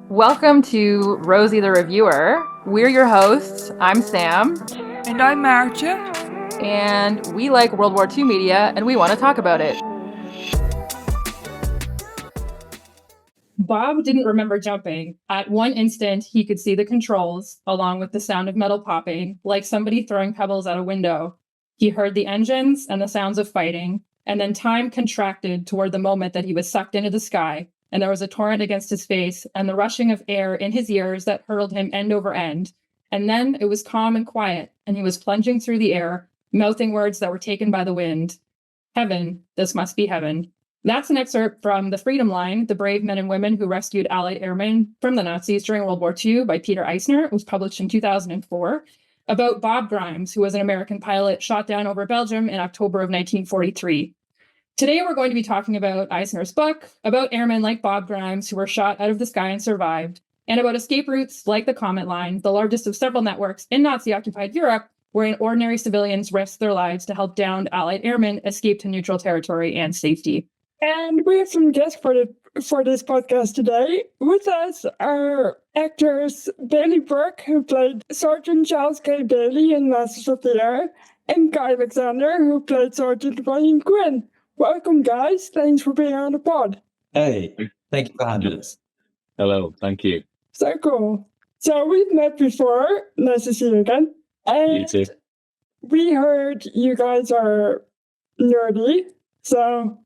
Welcome to Rosie the Reviewer. We're your hosts. I'm Sam. And I'm Marcia. And we like World War II media, and we want to talk about it. Bob didn't remember jumping. At one instant, he could see the controls, along with the sound of metal popping, like somebody throwing pebbles at a window. He heard the engines and the sounds of fighting, and then time contracted toward the moment that he was sucked into the sky, and there was a torrent against his face and the rushing of air in his ears that hurled him end over end. And then it was calm and quiet, and he was plunging through the air, mouthing words that were taken by the wind. Heaven, this must be heaven. That's an excerpt from The Freedom Line, The Brave Men and Women Who Rescued Allied Airmen from the Nazis During World War II by Peter Eisner. It was published in 2004, about Bob Grimes, who was an American pilot shot down over Belgium in October of 1943. Today, we're going to be talking about Eisner's book, about airmen like Bob Grimes who were shot out of the sky and survived, and about escape routes like the Comet Line, the largest of several networks in Nazi-occupied Europe, wherein ordinary civilians risked their lives to help downed Allied airmen escape to neutral territory and safety. And we have some guests for this podcast today. With us are actors Bailey Brook, who played Sergeant Charles K. Bailey in Masters of the Air, and Guy Alexander, who played Sergeant William Quinn. Welcome, guys. Thanks for being on the pod. Hey, thank you for having us. Hello, thank you. So cool. So we've met before. Nice to see you again. And You too. we heard you guys are nerdy, so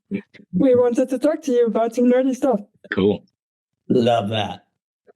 we wanted to talk to you about some nerdy stuff. Cool. Love that.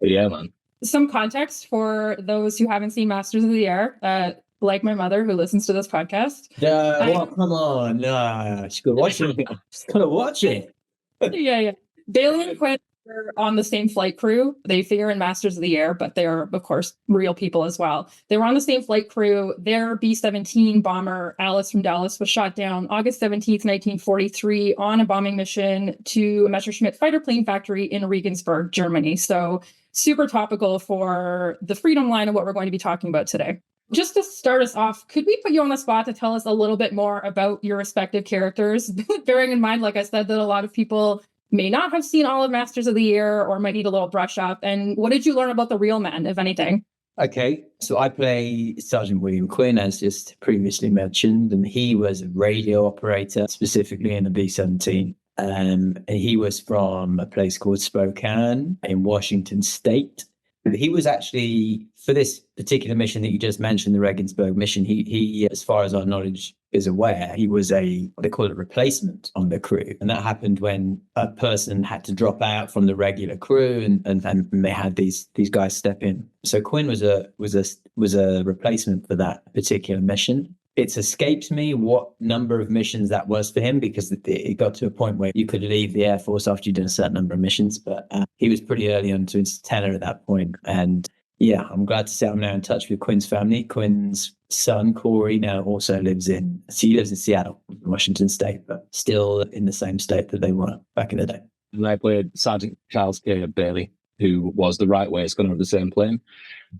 Yeah, man. Some context for those who haven't seen Masters of the Air, like my mother who listens to this podcast. No, come on. No, she's got to watch it. She's got to watch it. Yeah. Bailey and Quinn are on the same flight crew. They figure in Masters of the Air, but they're, of course, real people as well. They were on the same flight crew. Their B-17 bomber, Alice from Dallas, was shot down August 17th, 1943 on a bombing mission to a Messerschmitt fighter plane factory in Regensburg, Germany. So super topical for the Freedom Line and what we're going to be talking about today. Just to start us off, could we put you on the spot to tell us a little bit more about your respective characters? Bearing in mind, like I said, that a lot of people may not have seen all of Masters of the Air or might need a little brush up. And what did you learn about the real men, if anything? Okay, so I play Sergeant William Quinn, as just previously mentioned, and he was a radio operator, specifically in the B-17. And he was from a place called Spokane in Washington State. He was actually, for this particular mission that you just mentioned, the Regensburg mission, he, as far as our knowledge is aware, he was they call it replacement on the crew. And that happened when a person had to drop out from the regular crew and they had these guys step in. So Quinn was a replacement for that particular mission. It's escaped me what number of missions that was for him, because it got to a point where you could leave the Air Force after you'd done a certain number of missions. But he was pretty early on to his tenure at that point. And yeah, I'm glad to say I'm now in touch with Quinn's family. Quinn's son, Corey, now also lives in Seattle, Washington State, but still in the same state that they were back in the day. And I played Sergeant Charles K. Bailey, who was the right way gunner of the same plane.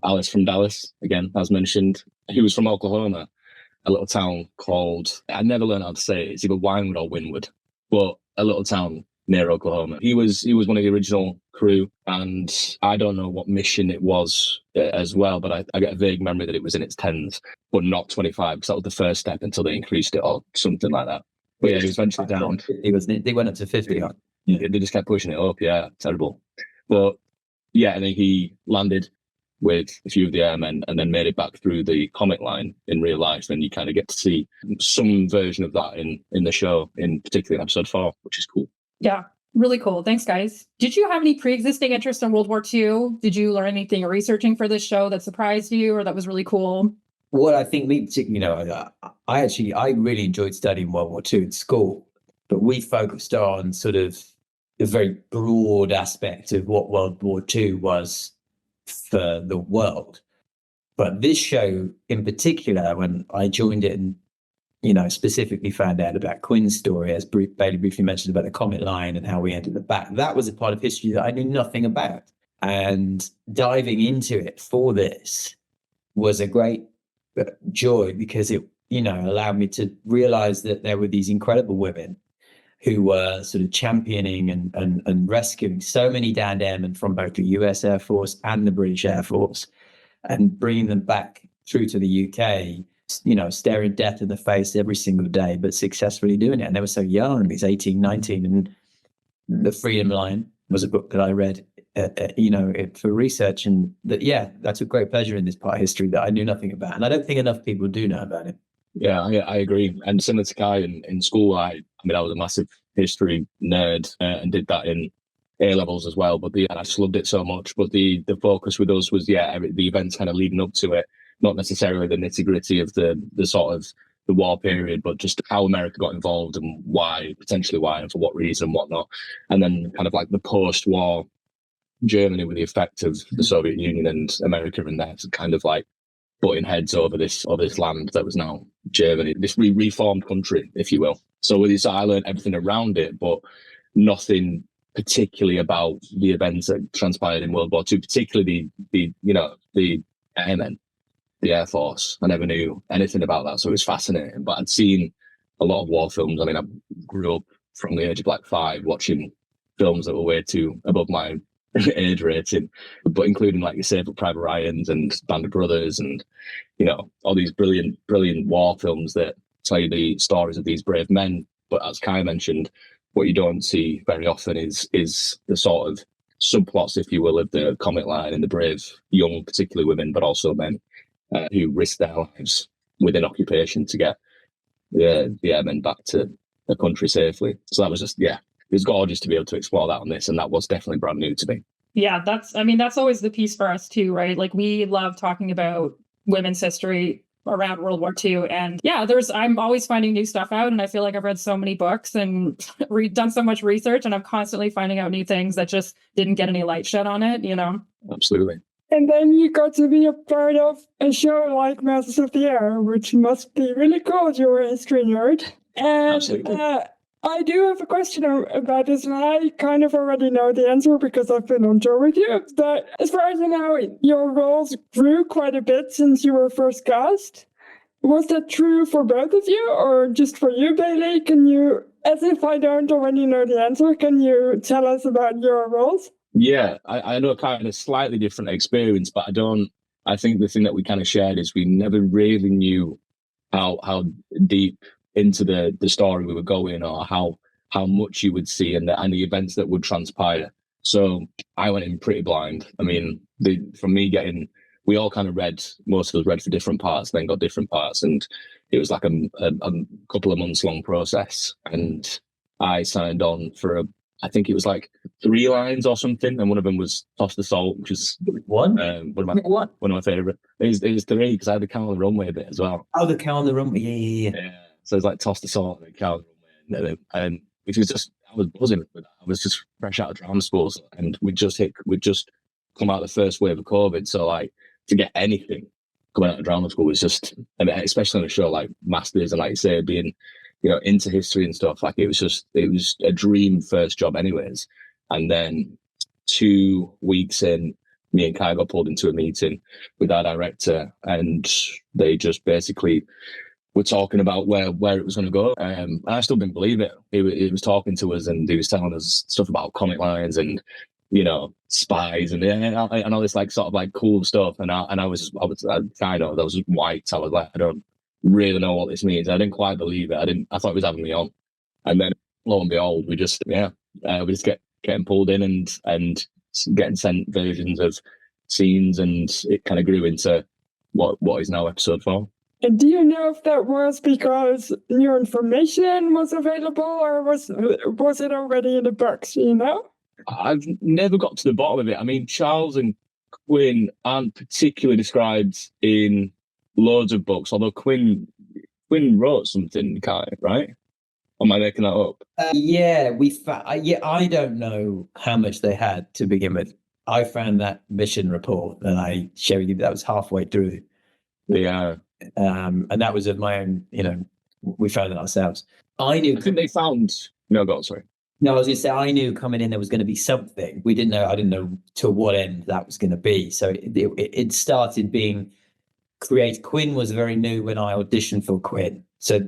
Alice from Dallas, again, as mentioned. He was from Oklahoma, a little town called, I never learned how to say it, it's either Winewood or Wynwood, but a little town near Oklahoma. He was one of the original crew, and I don't know what mission it was as well, but I get a vague memory that it was in its 10s, but not 25, because that was the first step until they increased it or something like that. But yeah, he was eventually down. They went up to 50. Yeah, they just kept pushing it up, yeah, terrible. But yeah, and then he landed with a few of the airmen and then made it back through the Comet Line in real life. And you kind of get to see some version of that in the show, in particularly episode 4, which is cool. Yeah, really cool. Thanks, guys. Did you have any pre-existing interest in World War II? Did you learn anything researching for this show that surprised you or that was really cool? Well, I think me particularly, I really enjoyed studying World War II in school, but we focused on sort of the very broad aspect of what World War II was for the world. But this show in particular, when I joined it and specifically found out about Quinn's story, as Bailey briefly mentioned about the Comet Line and how we ended up back, that was a part of history that I knew nothing about. And diving into it for this was a great joy, because it allowed me to realize that there were these incredible women who were sort of championing and rescuing so many downed airmen from both the US Air Force and the British Air Force, and bringing them back through to the UK, staring death in the face every single day, but successfully doing it. And they were so young, he's 18, 19. And The Freedom Line was a book that I read, for research. And that's a great pleasure in this part of history that I knew nothing about. And I don't think enough people do know about it. Yeah, I agree. And similar to Kai, in school, I was a massive history nerd and did that in A-levels as well. But I just loved it so much. But the focus with us was, the events kind of leading up to it, not necessarily the nitty-gritty of the sort of the war period, but just how America got involved and potentially why, and for what reason and whatnot. And then kind of like the post-war Germany with the effect of the Soviet Union and America in there, to kind of like butting heads over this land that was now Germany, this reformed country, if you will. So with this, I learned everything around it, but nothing particularly about the events that transpired in World War II, particularly the airmen, the Air Force. I never knew anything about that, so it was fascinating. But I'd seen a lot of war films. I mean, I grew up from the age of like 5 watching films that were way too above my age rating, but including, like you say, Private Ryan's and Band of Brothers, and all these brilliant war films that tell you the stories of these brave men. But as Kai mentioned, what you don't see very often is the sort of subplots, if you will, of the Comet Line and the brave young, particularly women, but also men, who risk their lives within occupation to get the airmen back to the country safely. So that was just, it was gorgeous to be able to explore that on this, and that was definitely brand new to me. Yeah, that's always the piece for us too, right? Like, we love talking about women's history around World War II. And I'm always finding new stuff out, and I feel like I've read so many books and done so much research, and I'm constantly finding out new things that just didn't get any light shed on it, Absolutely. And then you got to be a part of a show like Masters of the Air, which must be really cool. You're a history nerd. And Absolutely. I do have a question about this, and I kind of already know the answer because I've been on tour with you. But as far as I know, your roles grew quite a bit since you were first cast. Was that true for both of you, or just for you, Bailey? Can you, as if I don't already know the answer, can you tell us about your roles? Yeah, I know kind of a slightly different experience, but I think the thing that we kind of shared is we never really knew how deep into the story we were going, or how much you would see and the events that would transpire. So I went in pretty blind. I mean, we all kind of most of us read for different parts, then got different parts, and it was like a couple of months long process. And I signed on for I think it was like 3 lines or something, and one of them was Toss the Salt, which is One? one of my favourite. It was 3 because I had the Cow on the Runway bit as well. Oh, the Cow on the Runway, yeah. So it's like Toss the Salt and Cow on the Runway, and which was just, I was buzzing with that. I was just fresh out of drama schools, and we'd just come out of the first wave of COVID. So like, to get anything coming out of drama school was just, I mean, especially on a show like Masters, and like you say, being into history and stuff, like it was a dream first job anyways. And then 2 weeks in, me and Kai got pulled into a meeting with our director, and they just basically were talking about where it was going to go. And I still didn't believe it. He was talking to us, and he was telling us stuff about Comet Lines and spies and all this like sort of like cool stuff. And I was kind of, that was white. I was like, I don't really know what this means. I didn't quite believe it. I thought he was having me on. And then lo and behold, we just getting pulled in and getting sent versions of scenes, and it kind of grew into what is now episode 4. And do you know if that was because new information was available, or was it already in the books, I've never got to the bottom of it. I mean, Charles and Quinn aren't particularly described in loads of books, although Quinn wrote something, right? Or am I making that up? I don't know how much they had to begin with. I found that mission report and I shared with you, that was halfway through. Yeah. And that was of my own, we found it ourselves. I think they found, no, go on, sorry. No, I was going to say, I knew coming in there was going to be something. I didn't know to what end that was going to be. So it started being created. Quinn was very new when I auditioned for Quinn. So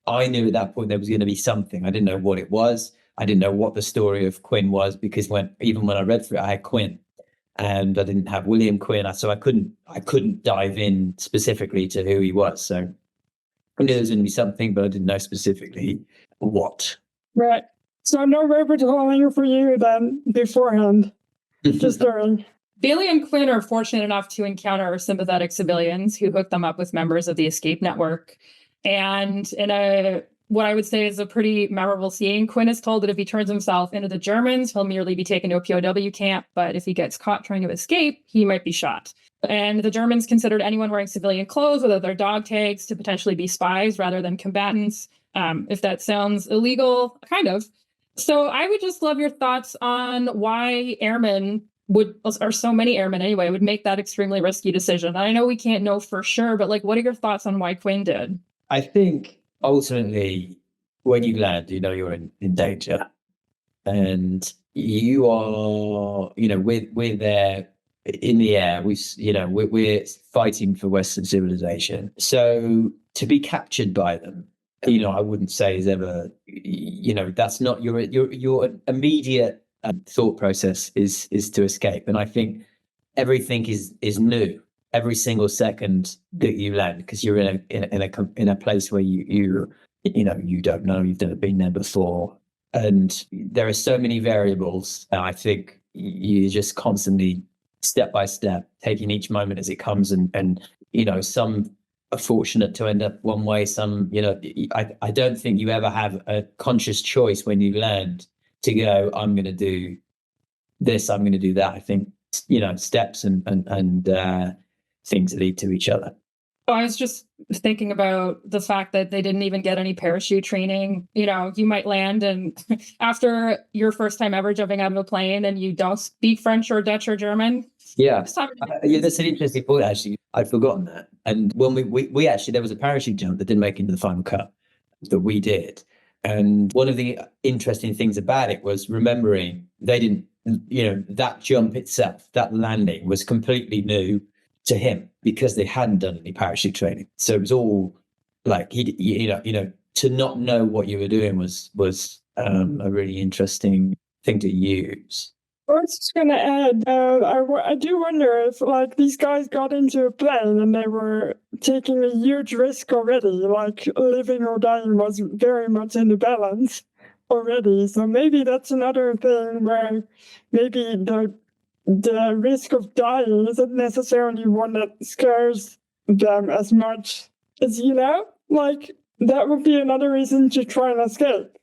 I knew at that point there was going to be something. I didn't know what it was. I didn't know what the story of Quinn was, because even when I read through it, I had Quinn and I didn't have William Quinn. So I couldn't dive in specifically to who he was. So I knew there was going to be something, but I didn't know specifically what. Right. So no rabbit holing for you then beforehand, just during. Bailey and Quinn are fortunate enough to encounter sympathetic civilians who hook them up with members of the escape network. And in what I would say is a pretty memorable scene, Quinn is told that if he turns himself into the Germans, he'll merely be taken to a POW camp. But if he gets caught trying to escape, he might be shot. And the Germans considered anyone wearing civilian clothes, whether they're dog tags, to potentially be spies rather than combatants. If that sounds illegal, kind of. So I would just love your thoughts on why airmen or so many airmen anyway, would make that extremely risky decision. I know we can't know for sure, but what are your thoughts on why Quinn did? I think ultimately, when you land, you're in danger, and you are, we're there in the air. We're fighting for Western civilization. So to be captured by them, I wouldn't say is ever, that's not your immediate thought process is to escape. And I think everything is new every single second that you land, because you're in a place where you don't know, you've never been there before, and there are so many variables. And I think you just constantly, step by step, taking each moment as it comes, and some are fortunate to end up one way, some I don't think you ever have a conscious choice when you land to go, I'm going to do this, I'm going to do that. I think steps and things lead to each other. I was just thinking about the fact that they didn't even get any parachute training. You might land, and after your first time ever jumping out of a plane and you don't speak French or Dutch or German. Yeah, that's an interesting point, actually. I'd forgotten that. And when we actually, there was a parachute jump that didn't make it into the final cut that we did. And one of the interesting things about it was remembering they didn't, that jump itself, that landing was completely new to him because they hadn't done any parachute training. So it was all like, to not know what you were doing was a really interesting thing to use. I was just going to add, I do wonder if these guys got into a plane and they were taking a huge risk already, living or dying was very much in the balance already. So maybe that's another thing where maybe the risk of dying isn't necessarily one that scares them as much as, that would be another reason to try and escape.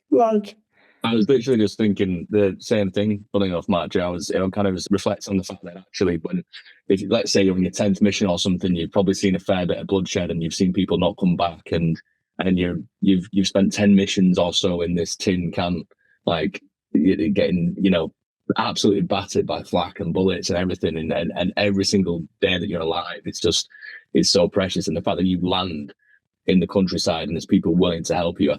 I was literally just thinking the same thing. Funny enough, Mark, I was kind of reflect on the fact that actually, if let's say you're on your 10th mission or something, you've probably seen a fair bit of bloodshed and you've seen people not come back, and you've spent 10 missions or so in this tin can, getting absolutely battered by flak and bullets and everything, and every single day that you're alive, it's so precious. And the fact that you land in the countryside and there's people willing to help you,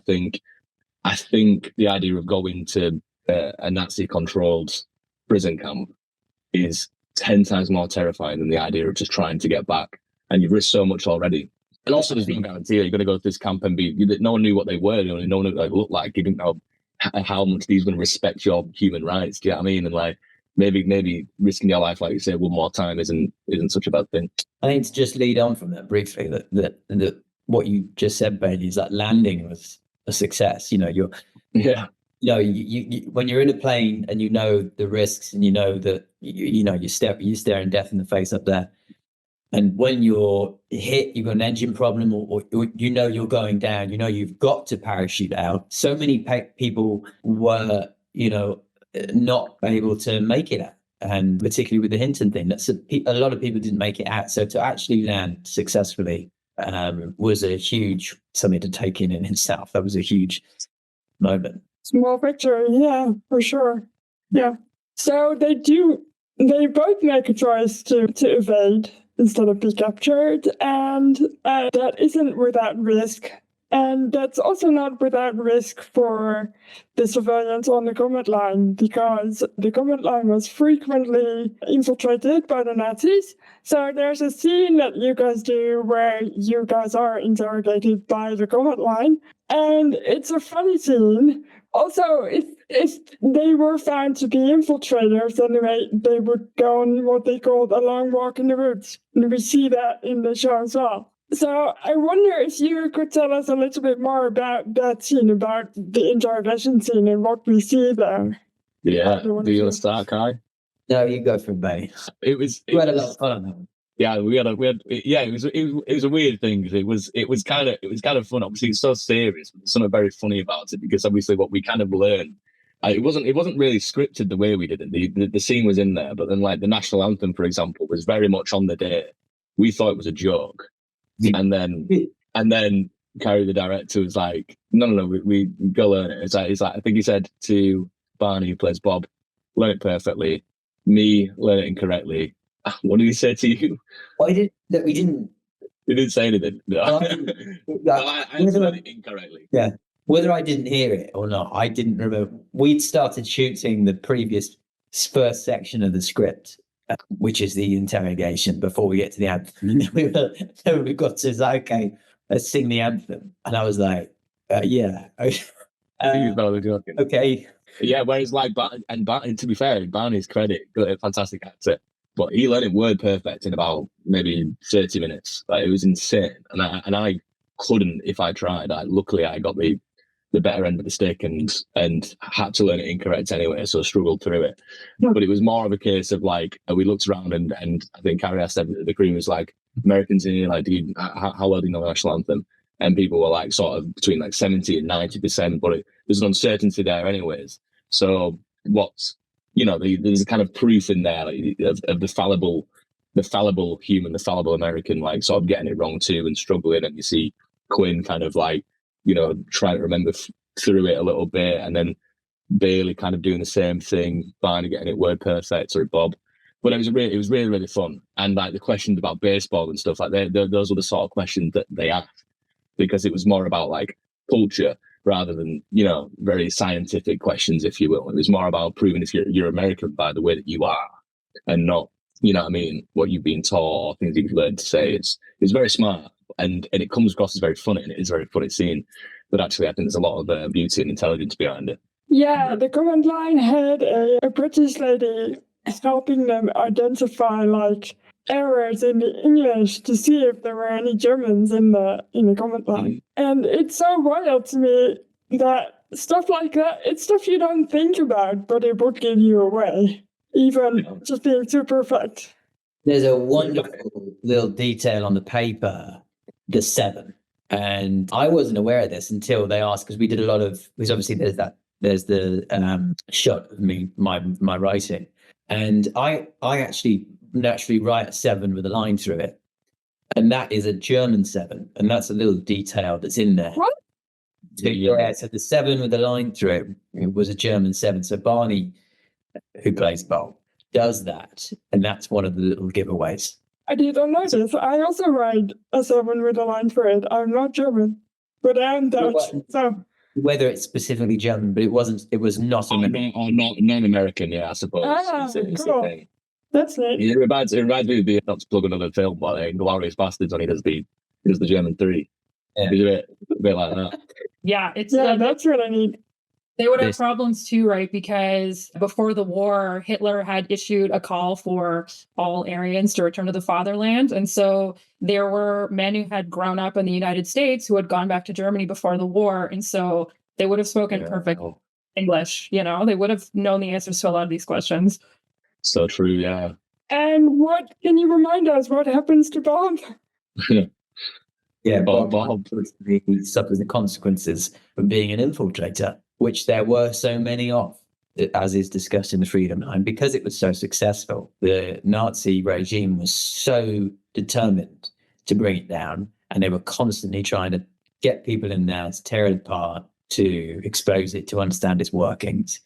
I think the idea of going to a Nazi-controlled prison camp is 10 times more terrifying than the idea of just trying to get back. And you've risked so much already. And also, there's no guarantee you're going to go to this camp and no one knew what they were, no one knew what they looked like. You didn't know how much these going to respect your human rights. Do you know what I mean? And maybe risking your life, like you say, one more time isn't such a bad thing. I think to just lead on from that briefly, that what you just said, Bailey, is that landing was a success. When you're in a plane and the risks, and that you're staring death in the face up there, and when you're hit, you've got an engine problem, or you're going down, you've got to parachute out. So many people were not able to make it out, and particularly with the Hinton thing, that's a lot of people didn't make it out. So to actually land successfully was a huge something to take in itself. That was a huge moment. Small victory, yeah, for sure. Yeah. So they both make a choice to evade instead of be captured, and that isn't without risk. And that's also not without risk for the civilians on the Comet Line, because the Comet Line was frequently infiltrated by the Nazis. So there's a scene that you guys do where you guys are interrogated by the Comet Line, and it's a funny scene. Also, if they were found to be infiltrators, anyway, they would go on what they called a long walk in the woods. And we see that in the show as well. So I wonder if you could tell us a little bit more about that scene, about the interrogation scene and what we see there. Yeah. Do you want to start, Kai? No, you go for it, Benny. It was. We had a lot of fun on that one. Yeah, it was a weird thing because it was kind of fun. Obviously, it's so serious, but there's something very funny about it because obviously what we kind of learned, it wasn't really scripted the way we did it. The scene was in there, but then like the national anthem, for example, was very much on the day. We thought it was a joke, and then Carrie, the director, was like, no, we go learn it. It's like I think he said to Barney, who plays Bob, learn it perfectly. Me, learn it incorrectly. What did he say to you? We didn't. He didn't say anything. No. I learned it incorrectly. Yeah. Whether I didn't hear it or not, I didn't remember. We'd started shooting the previous first section of the script, which is the interrogation, before we get to the anthem. And then we got to say, okay, let's sing the anthem. And I was like, yeah. Okay. Yeah, whereas like, and to be fair, Barney's credit, got a fantastic actor. But he learned it word perfect in about maybe 30 minutes. Like, it was insane. And I couldn't if I tried. Luckily, I got the better end of the stick and had to learn it incorrect anyway, so I struggled through it. But it was more of a case of like, we looked around and I think Carrie asked the crew, was like, Americans in here, like, how well do you know the national anthem? And people were like sort of between like 70 and 90%, but there's an uncertainty there anyways. So there's a kind of proof in there like, of the fallible human, the fallible American, like sort of getting it wrong too and struggling. And you see Quinn kind of like, trying to remember through it a little bit, and then Bailey kind of doing the same thing, Barney getting it word perfect, or Bob. But it was really, really fun. And like the questions about baseball and stuff like that, those were the sort of questions that they asked, because it was more about like culture rather than, very scientific questions, if you will. It was more about proving if you're American by the way that you are, and not, what you've been taught or things you've learned to say. It's very smart, and it comes across as very funny, and it is a very funny scene. But actually, I think there's a lot of beauty and intelligence behind it. Yeah, the Comet Line had a British lady helping them identify like errors in the English to see if there were any Germans in the Comet Line. And it's so wild to me that stuff like that, it's stuff you don't think about, but it would give you away, even just being too perfect. There's a wonderful little detail on the paper, the 7. And I wasn't aware of this until they asked, because we did a lot of, because obviously there's the shot of me, my writing. And I actually naturally write a 7 with a line through it. And that is a German 7. And that's a little detail that's in there. What? So the 7 with a line through it was a German 7. So Barney, who plays Bob, does that. And that's one of the little giveaways. I didn't know this. I also write a 7 with a line through it. I'm not German, but I am Dutch. So whether it's specifically German, but it was not non-American, yeah, I suppose. Cool. That's neat. It reminds me of not to plug another film, but Glorious Bastards, when he does the German 3. Yeah. It's a bit like that. Yeah, that's really neat. They would have problems too, right? Because before the war, Hitler had issued a call for all Aryans to return to the fatherland. And so there were men who had grown up in the United States who had gone back to Germany before the war. And so they would have spoken perfect English. They would have known the answers to a lot of these questions. So true, yeah. And can you remind us what happens to Bob? Yeah, Bob suffers the consequences of being an infiltrator, which there were so many of, as is discussed in the Freedom Line, because it was so successful. The Nazi regime was so determined to bring it down, and they were constantly trying to get people in there to tear it apart, to expose it, to understand its workings.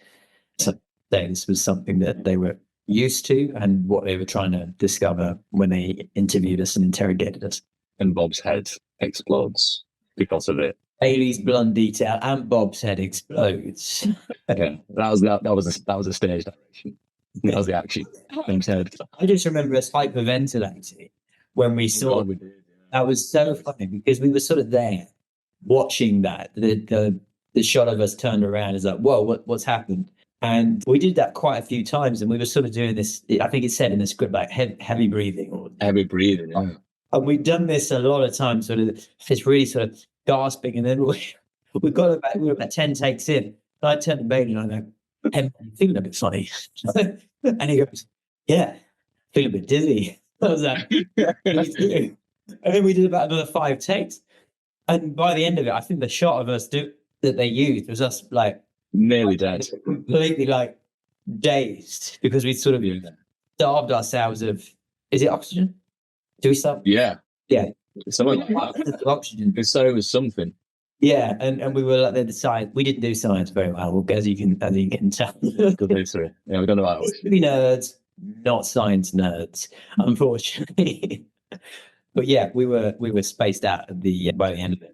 So this was something that they were used to and what they were trying to discover when they interviewed us and interrogated us. And Bob's head explodes because of it. Bailey's blonde detail and Bob's head explodes. Okay, that was a stage direction. That was the action. Instead, I just remember us hyperventilating when we saw God, we did. that. Was so funny because we were sort of there watching that. The shot of us turned around is like, whoa, what's happened? And we did that quite a few times, and we were sort of doing this. I think it said in the script like heavy breathing, or Heavy breathing. Yeah. and we've done this a lot of times. Sort of, it's really sort of gasping, and then we were about 10 takes in. And I turned to Bailey and I go, "Hey, I'm feeling a bit funny," and he goes, "Yeah, feeling a bit dizzy." I was like, and then we did about another 5 takes, and by the end of it, I think the shot of us that they used was us like Nearly dead. completely like dazed because we sort of starved ourselves of, is it oxygen? Do we starve? Yeah. Yeah. Something like that. Oxygen. They said it was something. Yeah, and we were like the science. We didn't do science very well, as you can tell. Good history. Yeah, we don't know how it was. History nerds, not science nerds, unfortunately. But yeah, we were spaced out at by the end of it.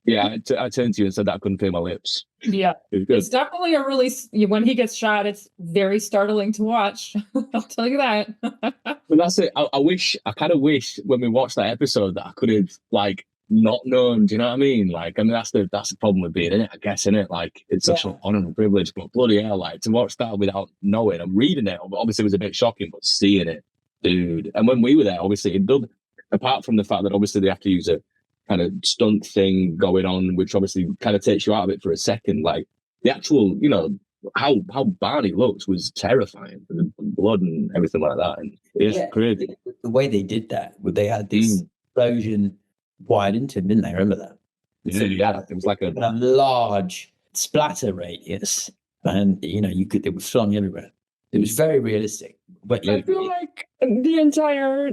Yeah, I turned to you and said that I couldn't feel my lips. Yeah. It was good. It's definitely a really, when he gets shot, it's very startling to watch. I'll tell you that. But that's it. I kind of wish when we watched that episode that I could have like not known. Do you know what I mean? Like, I mean, that's the problem with being in it, I guess, in it. Like, it's such an honor and privilege, but bloody hell, like to watch that without knowing. I'm reading it, obviously, it was a bit shocking, but seeing it, dude. And when we were there, obviously, it did. Apart from the fact that obviously they have to use a kind of stunt thing going on, which obviously kind of takes you out of it for a second. Like the actual, you know, how Barney looks was terrifying, the blood and everything like that. And it's crazy. The way they did that, they had this explosion wired into him, didn't they? Remember that? Yeah, it was like a large splatter radius, and you know, it was flung everywhere. It was very realistic. But I feel like the entire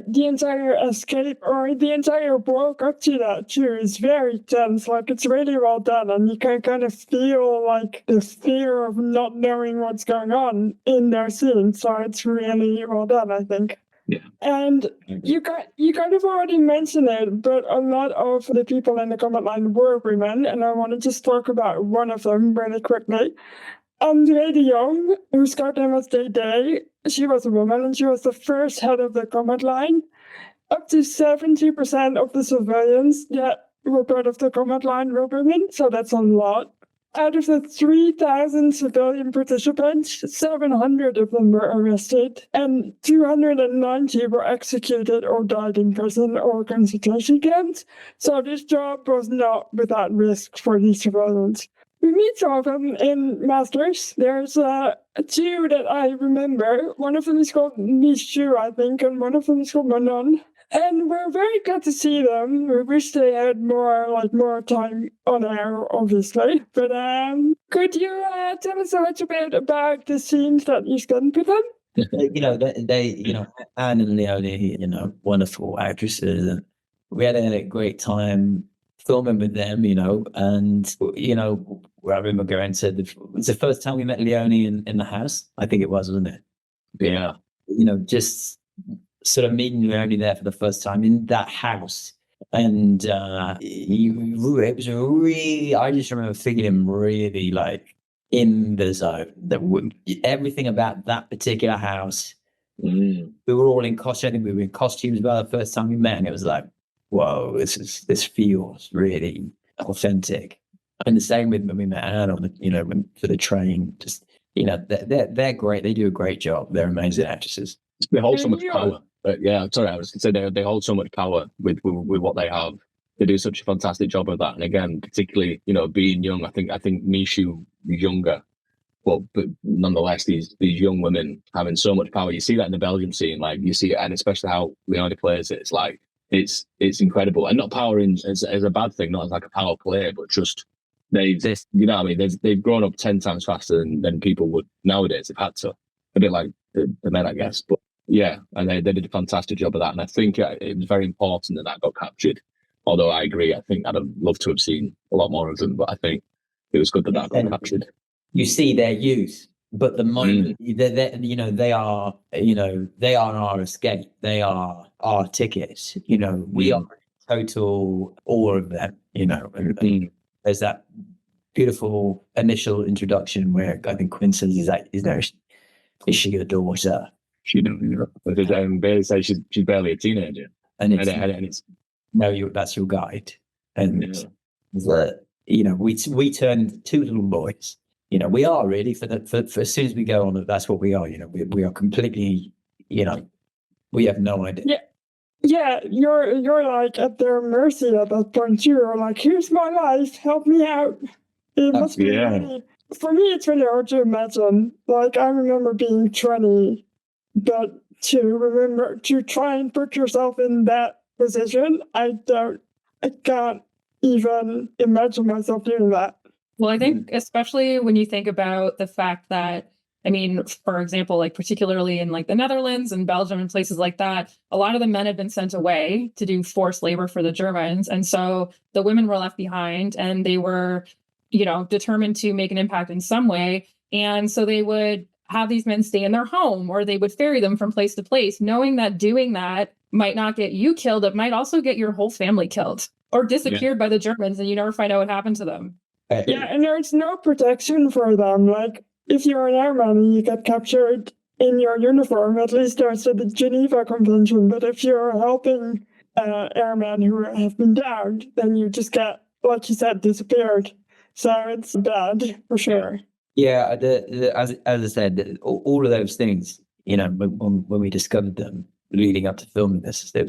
escape or the entire walk up to that too is very tense. Like it's really well done, and you can kind of feel like the fear of not knowing what's going on in their scene. So it's really well done, I think. Yeah. And you kind of already mentioned it, but a lot of the people in the Comet Line were women, and I want to just talk about one of them really quickly. Andre de Jong, whose card name was Day Day, she was a woman and she was the first head of the Comet Line. Up to 70% of the civilians that were part of the Comet Line were women, so that's a lot. Out of the 3,000 civilian participants, 700 of them were arrested and 290 were executed or died in prison or concentration camps. So this job was not without risk for these civilians. We meet some of them in Masters. There's 2 that I remember. One of them is called Michu, I think, and one of them is called Manon. And we're very glad to see them. We wish they had more time on air, obviously. But could you tell us a little bit about the scenes that you spent with them? You know, they Anne and Leonie, wonderful actresses, and we had a great time filming with them, and I remember going to it's the first time we met Leonie in the house. I think it was, wasn't it? Yeah. Just sort of meeting Leonie there for the first time in that house, and it was really. I just remember feeling him really like in the zone. That everything about that particular house. We were all in costume. I think we were in costumes by the first time we met, and it was like, whoa, this feels really authentic. And the same with when we met Anne on for the train. Just they're great. They do a great job. They're amazing actresses. They hold so much power. But yeah, sorry, I was going to say they hold so much power with what they have. They do such a fantastic job of that. And again, particularly being young, I think Mishu younger, but nonetheless, these young women having so much power. You see that in the Belgium scene, like you see it, and especially how Leonie plays it. It's like it's incredible, and not power as a bad thing, not as like a power play, but just they've grown up 10 times faster than people would nowadays. They've had to, a bit like the men, I guess. But yeah, and they did a fantastic job of that, and I think it was very important that got captured. Although I agree, I think I'd have loved to have seen a lot more of them, but I think it was good that got captured. You see their youth, but the moment they are our escape. They are our ticket. We are total awe of them. there's that beautiful initial introduction where I think Quinn says, is she your daughter? She didn't. Bailey says she's barely a teenager, And and it's no, that's your guide. And we turn into two little boys. We are really for as soon as we go on, that's what we are. We are completely, we have no idea. Yeah, you're like at their mercy at that point too. You're like, here's my life, help me out. It must be really, for me, it's really hard to imagine. Like, I remember being 20, but to try and put yourself in that position, I can't even imagine myself doing that. Well, I think especially when you think about the fact that, I mean, for example, like particularly in like the Netherlands and Belgium and places like that, a lot of the men had been sent away to do forced labor for the Germans. And so the women were left behind and they were, determined to make an impact in some way. And so they would have these men stay in their home or they would ferry them from place to place, knowing that doing that might not get you killed. It might also get your whole family killed or disappeared by the Germans and you never find out what happened to them. Yeah, and there's no protection for them. Like, if you're an airman and you get captured in your uniform, at least there's the Geneva Convention. But if you're helping airmen who have been downed, then you just get, like you said, disappeared. So it's bad for sure. Yeah, as I said, all of those things, when we discovered them leading up to filming this, I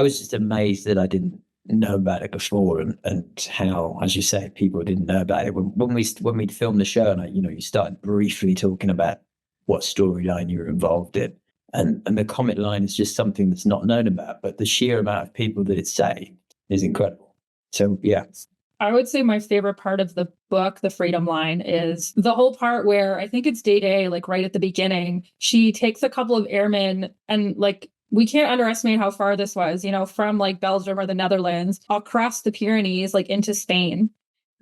was just amazed that I didn't know about it before, and how, as you say, people didn't know about it when we'd filmed the show, and you started briefly talking about what storyline you were involved in, and the Comet Line is just something that's not known about, but the sheer amount of people that it saved is incredible. So yeah. I would say my favorite part of the book, The Freedom Line, is the whole part where I think it's Day, like right at the beginning, she takes a couple of airmen and like, we can't underestimate how far this was, from like Belgium or the Netherlands across the Pyrenees, like into Spain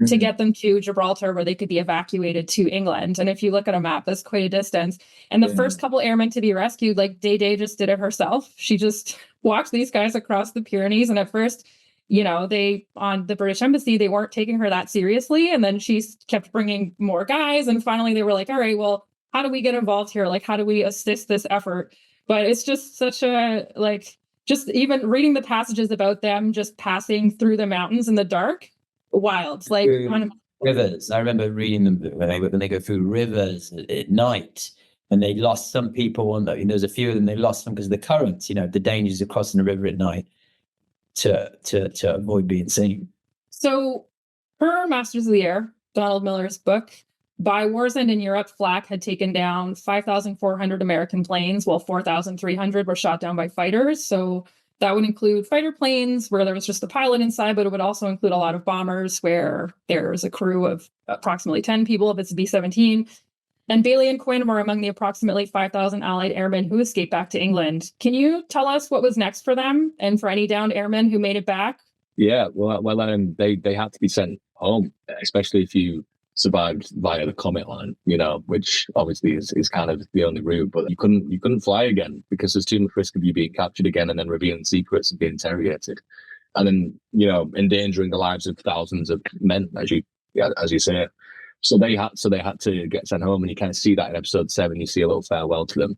to get them to Gibraltar where they could be evacuated to England. And if you look at a map, that's quite a distance. And the first couple airmen to be rescued, like Day just did it herself. She just walked these guys across the Pyrenees. And at first, they, on the British embassy, they weren't taking her that seriously. And then she kept bringing more guys. And finally they were like, all right, well, how do we get involved here? Like, how do we assist this effort? But it's just such a, just even reading the passages about them just passing through the mountains in the dark, wild. Like rivers. I remember reading them when they go through rivers at night, and they lost some people on there's a few of them, they lost them because of the currents, the dangers of crossing the river at night to avoid being seen. So her Masters of the Air, Donald Miller's book, by war's end in Europe, flak had taken down 5,400 American planes, while 4,300 were shot down by fighters. So that would include fighter planes where there was just the pilot inside, but it would also include a lot of bombers where there's a crew of approximately 10 people if it's a B-17. And Bailey and Quinn were among the approximately 5,000 Allied airmen who escaped back to England. Can you tell us what was next for them and for any downed airmen who made it back? Yeah, well, they had to be sent home, especially if you survived via the Comet Line, which obviously is kind of the only route. But you couldn't fly again because there's too much risk of you being captured again and then revealing secrets and being interrogated, and then endangering the lives of thousands of men, as you say. So they had to get sent home, and you kind of see that in episode 7. You see a little farewell to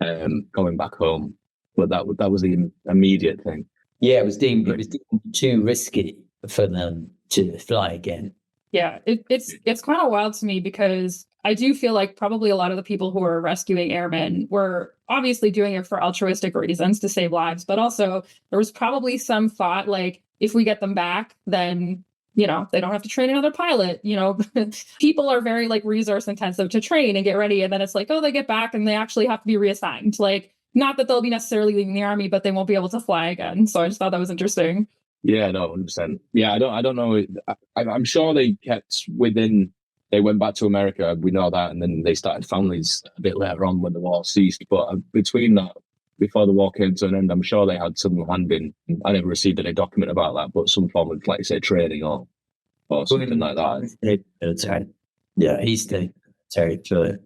them going back home, but that was the immediate thing. Yeah, it was deemed too risky for them to fly again. Yeah, it's kind of wild to me because I do feel like probably a lot of the people who were rescuing airmen were obviously doing it for altruistic reasons to save lives, but also there was probably some thought like, if we get them back, then they don't have to train another pilot. People are very resource intensive to train and get ready. And then it's like, oh, they get back and they actually have to be reassigned. Not that they'll be necessarily leaving the army, but they won't be able to fly again. So I just thought that was interesting. Yeah, no, 100%. Yeah, I don't know. I'm sure they kept within, they went back to America. We know that. And then they started families a bit later on when the war ceased. But between that, before the war came to an end, I'm sure they had some handing. I never received any document about that, but some form of, training or something like that. Yeah, he stayed military for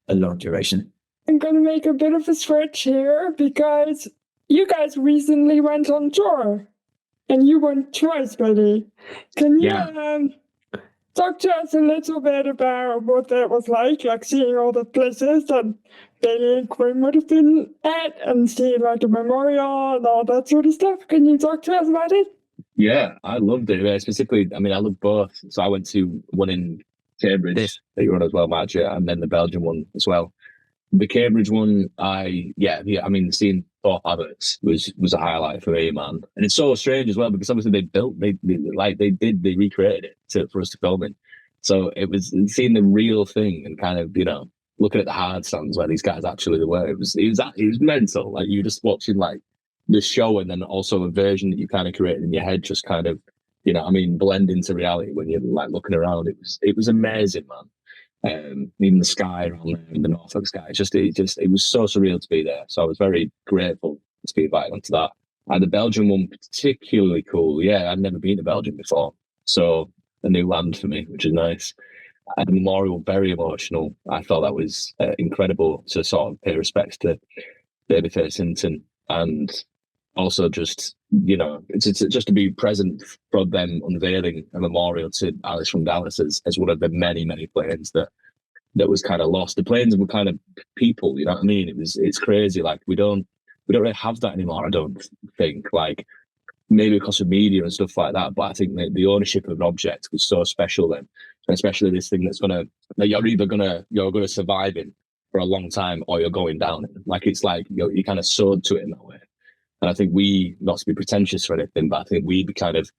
a long duration. I'm going to make a bit of a switch here because you guys recently went on tour. and you went twice, Billy. Can you Yeah. talk to us a little bit about what that was like seeing all the places that Billy and Quinn would have been at, and seeing like the memorial and all that sort of stuff? Can you talk to us about it? Yeah, I loved it. Specifically, I mean, I loved both. So I went to one in Cambridge that you run as well, March, and then the Belgian one as well. The Cambridge one, I mean, seeing Thorpe Abbots was a highlight for me, man. And it's so strange as well because obviously they recreated it for us to film in. So it was seeing the real thing and kind of looking at the hard stands where these guys actually were. It was mental. Like you're just watching like the show and then also a version that you kind of created in your head, just kind of blend into reality when you're like looking around. It was amazing, man. Even the sky around there in the Norfolk sky, it was so surreal to be there. So I was very grateful to be invited onto that. And the Belgian one particularly cool. Yeah, I'd never been to Belgium before, so a new land for me, which is nice. And the memorial, very emotional. I thought that was incredible to sort of pay respects to Babyface Hinton, and also just just to be present for them unveiling a memorial to Alice from Dallas as one of the many planes that was kind of lost. The planes were kind of people, you know what I mean? It's crazy. Like we don't really have that anymore. I don't think, like maybe because of media and stuff like that. But I think the ownership of an object was so special then, and especially this thing that you're either gonna survive in for a long time or you're going down in. Like it's like you're kind of sewed to it in that way. And I think we, not to be pretentious or anything, but I think we kind of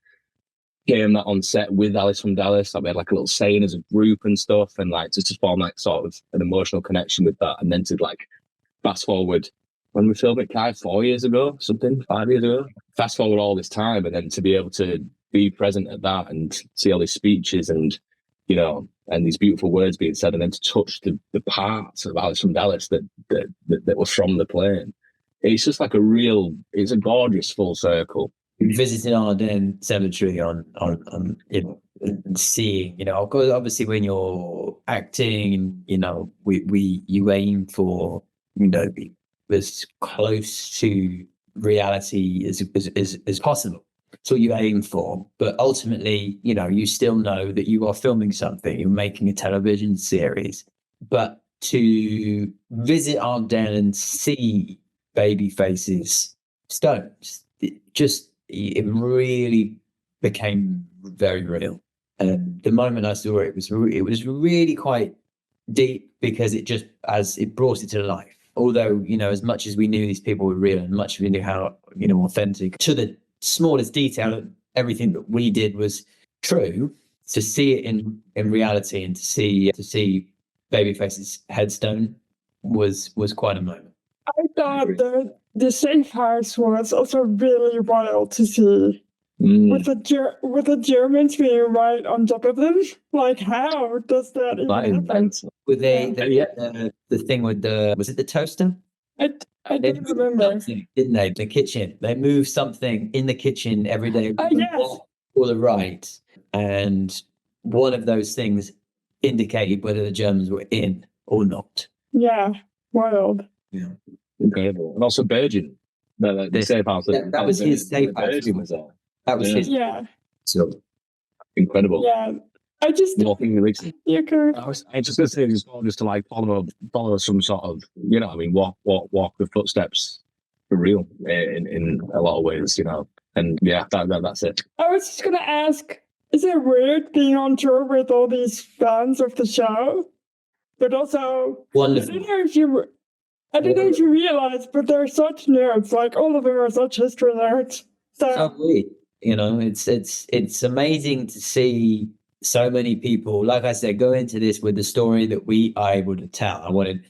came that on set with Alice from Dallas. Like we had like a little saying as a group and stuff, and like just to form like sort of an emotional connection with that. And then to like fast forward when we filmed it, Kai, 4 years ago, 5 years ago. Fast forward all this time, and then to be able to be present at that and see all these speeches and and these beautiful words being said, and then to touch the parts of Alice from Dallas that were from the plane. It's just like it's a gorgeous full circle. Visiting Ardennes Cemetery on and seeing, of course, obviously when you're acting, you aim for, as close to reality as possible. It's what you aim for. But ultimately, you still know that you are filming something, you're making a television series. But to visit Ardennes and see Babyface's stones, it really became very real. And the moment I saw it, it was really quite deep because it brought it to life. Although, as much as we knew these people were real and much as we knew how, authentic, to the smallest detail, everything that we did was true, to see it in reality and to see Babyface's headstone was quite a moment. I thought the safe house was also really wild to see. With the Germans being right on top of them. Like, how does that even happen? With the thing with was it the toaster? I don't remember. Didn't they? The kitchen. They moved something in the kitchen every day. Yes. All the right. And one of those things indicated whether the Germans were in or not. Yeah, wild. Yeah. Incredible. And also Virgin. The safe house. That was his safe house. That was his. Yeah. So incredible. Yeah. I just walking the weeks. Yeah, correct. I was just gonna say just to like follow some sort of walk the footsteps for real in a lot of ways, and yeah, that's it. I was just gonna ask, is it weird being on tour with all these fans of the show? But also, wonderful. I don't know if you realize, but they're such nerds. Like all of them are such history nerds. So it's amazing to see so many people, like I said, go into this with the story that we are able to tell. I wanted,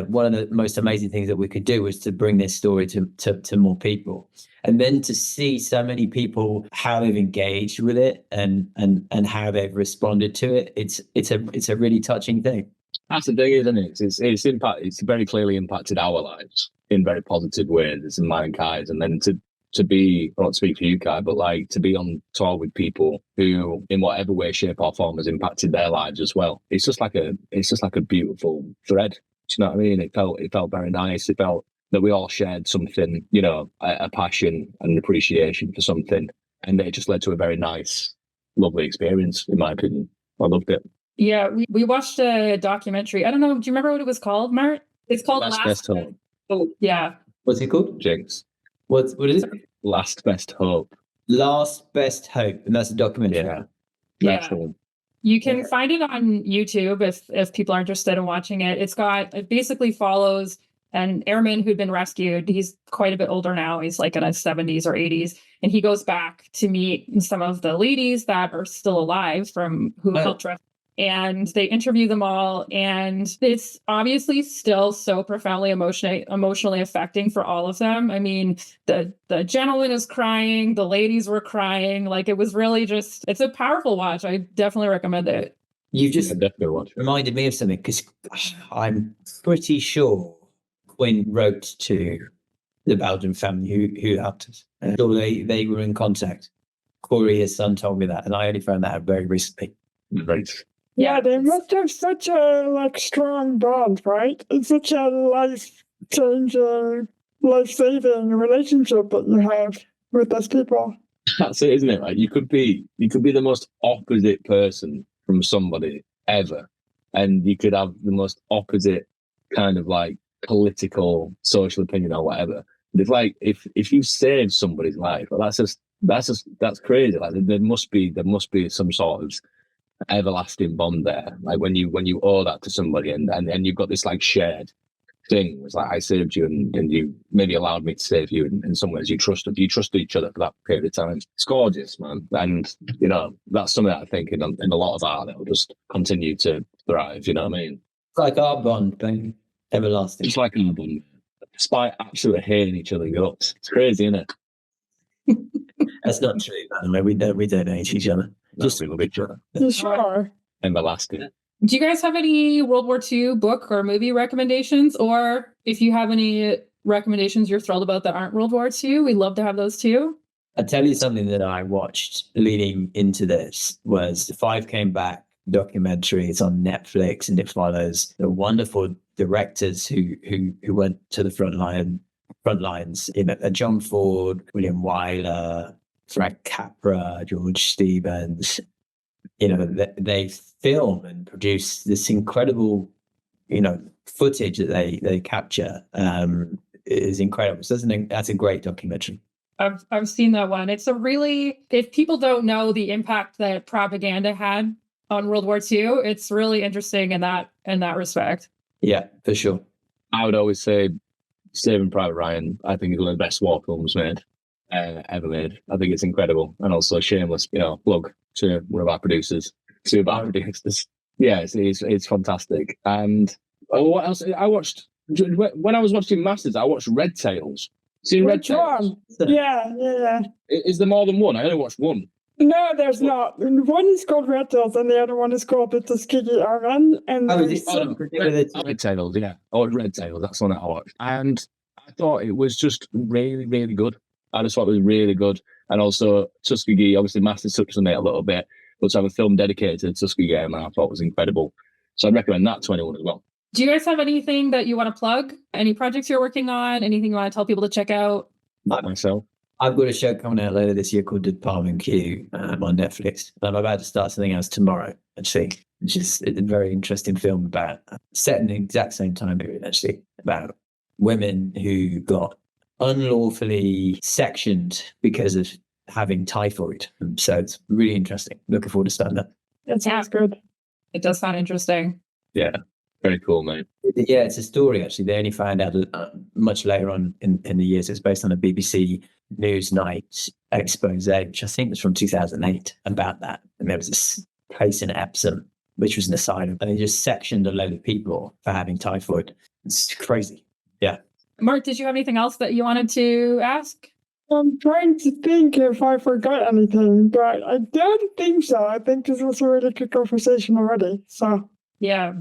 one of the most amazing things that we could do was to bring this story to more people. And then to see so many people, how they've engaged with it and how they've responded to it, it's a really touching thing. That's the thing, isn't it? It's very clearly impacted our lives in very positive ways, in mine, Kai's, and then to be, I don't speak for you, Kai, but like to be on tour with people who, in whatever way, shape, or form, has impacted their lives as well. It's just like a beautiful thread. Do you know what I mean? It felt very nice. It felt that we all shared something, a passion and an appreciation for something And it just led to a very nice, lovely experience, in my opinion. I loved it. Yeah, we watched a documentary. I don't know. Do you remember what it was called, Mart? It's called Last Best Hope. Yeah. What's it called? Jinx. What is it? Last Best Hope. Last Best Hope, and that's a documentary. Yeah. Yeah. That's the one. You can find it on YouTube if people are interested in watching it. It basically follows an airman who'd been rescued. He's quite a bit older now. He's like in his 70s or 80s. And he goes back to meet some of the ladies that are still alive from who helped rescue. And they interview them all. And it's obviously still so profoundly emotionally affecting for all of them. I mean, the gentleman is crying. The ladies were crying. Like, it was really just, it's a powerful watch. I definitely recommend it. You've just definitely watch it. reminded me of something, because I'm pretty sure Quinn wrote to the Belgian family who helped us. I'm sure they were in contact. Corey, his son, told me that, and I only found that out very recently. Right. Yeah, they must have such a strong bond, right? It's such a life-changing, life-saving relationship that you have with those people. That's it, isn't it? Like, you could be the most opposite person from somebody ever, and you could have the most opposite kind of like political, social opinion or whatever. But it's like if you save somebody's life, well, that's crazy. Like, there must be some sort of everlasting bond there. Like when you owe that to somebody, and you've got this like shared thing. It's like, I saved you, and you maybe allowed me to save you. In some ways, you trusted each other for that period of time. It's gorgeous, man. And that's something that I think in a lot of art that will just continue to thrive. You know what I mean? It's like our bond, thing, everlasting. Just like an album, despite absolutely hating each other guts. It's crazy, isn't it? That's not true, by the way. We don't hate each other. Just we love each other. Sure. Everlasting. Do you guys have any World War II book or movie recommendations? Or if you have any recommendations you're thrilled about that aren't World War II, we'd love to have those too. I'll tell you something that I watched leading into this was the Five Came Back documentary. It's on Netflix, and it follows the wonderful directors who went to the front lines. John Ford, William Wyler, Frank Capra, George Stevens. They film and produce this incredible, footage that they capture. Is incredible. So that's a great documentary. I've seen that one. It's if people don't know the impact that propaganda had on World War II, it's really interesting in that respect. Yeah, for sure. I would always say Saving Private Ryan, I think, is one of the best war films ever made. I think it's incredible. And also shameless, plug to one of our producers. Yeah, it's fantastic. And what else? I watched, when I was watching Masters, I watched Red Tails. Seen Red Tails? Yeah. Is there more than one? I only watched one. No, there's not. One is called Red Tails, and the other one is called the Tuskegee Airmen. And Red Tails, yeah. Oh, Red Tails, that's the one that I watched. And I thought it was just really, really good. I just thought it was really good. And also, Tuskegee, obviously, Masters touched on it a little bit, but to have a film dedicated to the Tuskegee Airmen, I thought was incredible. So I'd recommend that to anyone as well. Do you guys have anything that you want to plug? Any projects you're working on? Anything you want to tell people to check out? Myself. I've got a show coming out later this year called Department Q on Netflix. I'm about to start something else tomorrow, actually, which is a very interesting film about, set in the exact same time period, actually, about women who got unlawfully sectioned because of having typhoid. So it's really interesting. Looking forward to starting that. That sounds good. It does sound interesting. Yeah, very cool, mate. Yeah, it's a story, actually. They only found out much later on in the years. It's based on a BBC Newsnight expose, which I think was from 2008, about that. And there was this place in Epsom, which was an asylum, and they just sectioned a load of people for having typhoid. It's crazy. Yeah. Mark, did you have anything else that you wanted to ask? I'm trying to think if I forgot anything, but I don't think so. I think this was a really good conversation already. So yeah.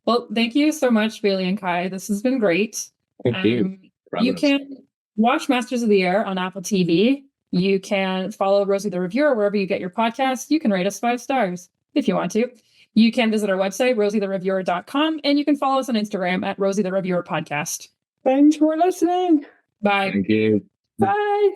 Well, thank you so much, Bailey and Kai. This has been great. Thank you. You can watch Masters of the Air on Apple TV. You can follow Rosie the Reviewer wherever you get your podcasts. You can rate us 5 stars if you want to. You can visit our website, rosieTheReviewer.com, and you can follow us on Instagram at Rosie the Reviewer Podcast. thanks for listening. Bye. Thank you. Bye.